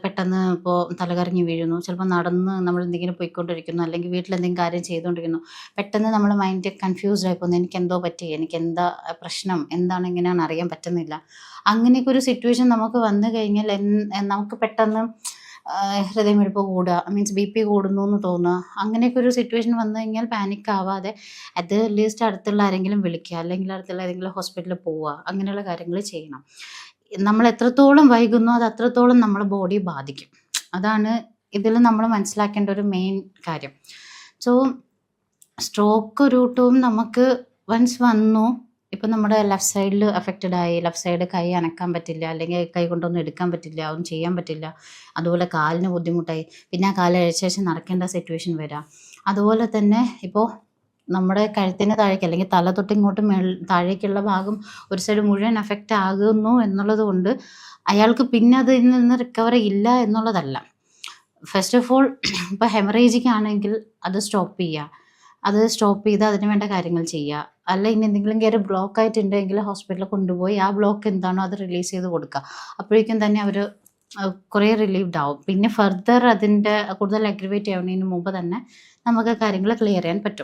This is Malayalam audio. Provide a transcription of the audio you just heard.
പെട്ടെന്ന് ഇപ്പോൾ തലകറങ്ങി വീഴുന്നു, ചിലപ്പോൾ നടന്ന് നമ്മൾ എന്തെങ്കിലും പോയിക്കൊണ്ടിരിക്കുന്നു, അല്ലെങ്കിൽ വീട്ടിലെന്തെങ്കിലും കാര്യം ചെയ്തുകൊണ്ടിരിക്കുന്നു, പെട്ടെന്ന് നമ്മുടെ മൈൻഡ് കൺഫ്യൂസ്ഡ് ആയി പോകുന്നു. എനിക്കെന്തോ പറ്റി, എനിക്കെന്താ പ്രശ്നം, എന്താണ് എങ്ങനെയാണെന്ന് അറിയാൻ പറ്റുന്നില്ല. അങ്ങനെയൊക്കെ ഒരു സിറ്റുവേഷൻ നമുക്ക് വന്നു കഴിഞ്ഞാൽ നമുക്ക് പെട്ടെന്ന് ഹൃദയമിടിപ്പ് കൂടുക, മീൻസ് ബി പി കൂടുന്നു എന്ന് തോന്നുക. അങ്ങനെയൊക്കെ ഒരു സിറ്റുവേഷൻ വന്നു കഴിഞ്ഞാൽ പാനിക് ആവാതെ അറ്റ് ലീസ്റ്റ് അടുത്തുള്ള ആരെങ്കിലും വിളിക്കുക, അല്ലെങ്കിൽ അടുത്തുള്ള ഏതെങ്കിലും ഹോസ്പിറ്റലിൽ പോവുക, അങ്ങനെയുള്ള കാര്യങ്ങൾ ചെയ്യണം. നമ്മൾ എത്രത്തോളം വൈകുന്നോ അത് അത്രത്തോളം നമ്മുടെ ബോഡി ബാധിക്കും. അതാണ് ഇതിൽ നമ്മൾ മനസ്സിലാക്കേണ്ട ഒരു മെയിൻ കാര്യം. സോ സ്ട്രോക്ക് റൂട്ടും നമുക്ക് വൺസ് വന്നു, ഇപ്പം നമ്മുടെ ലെഫ്റ്റ് സൈഡിൽ അഫക്റ്റഡ് ആയി, ലെഫ്റ്റ് സൈഡ് കൈ അനക്കാൻ പറ്റില്ല, അല്ലെങ്കിൽ കൈ കൊണ്ടൊന്നും എടുക്കാൻ പറ്റില്ല, ഒന്നും ചെയ്യാൻ പറ്റില്ല. അതുപോലെ കാലിന് ബുദ്ധിമുട്ടായി, പിന്നെ ആ കാല് അഴിച്ച ശേഷം നടക്കേണ്ട സിറ്റുവേഷൻ വരാം. അതുപോലെ തന്നെ ഇപ്പോൾ നമ്മുടെ കഴുത്തിന് താഴേക്ക്, അല്ലെങ്കിൽ തല തൊട്ട് ഇങ്ങോട്ട് താഴേക്കുള്ള ഭാഗം ഒരു സൈഡ് മുഴുവൻ അഫക്റ്റ് ആകുന്നു എന്നുള്ളത് കൊണ്ട് അയാൾക്ക് പിന്നെ അതിൽ നിന്ന് റിക്കവറി ഇല്ല എന്നുള്ളതല്ല. ഫസ്റ്റ് ഓഫ് ഓൾ ഇപ്പോൾ ഹെമറേജിക് ആണെങ്കിൽ അത് സ്റ്റോപ്പ് ചെയ്യുക, അത് സ്റ്റോപ്പ് ചെയ്ത് അതിന് വേണ്ട കാര്യങ്ങൾ ചെയ്യുക. അല്ല ഇനി എന്തെങ്കിലും കയറി ബ്ലോക്ക് ആയിട്ടുണ്ടെങ്കിൽ ഹോസ്പിറ്റലിൽ കൊണ്ടുപോയി ആ ബ്ലോക്ക് എന്താണോ അത് റിലീസ് ചെയ്ത് കൊടുക്കുക. അപ്പോഴേക്കും തന്നെ അവർ കുറേ റിലീവ്ഡ് ആവും. പിന്നെ ഫർദർ അതിൻ്റെ കൂടുതൽ അഗ്രിവേറ്റ് ആവുന്നതിന് മുമ്പ് തന്നെ നമുക്ക് കാര്യങ്ങൾ ക്ലിയർ ചെയ്യാൻ പറ്റും.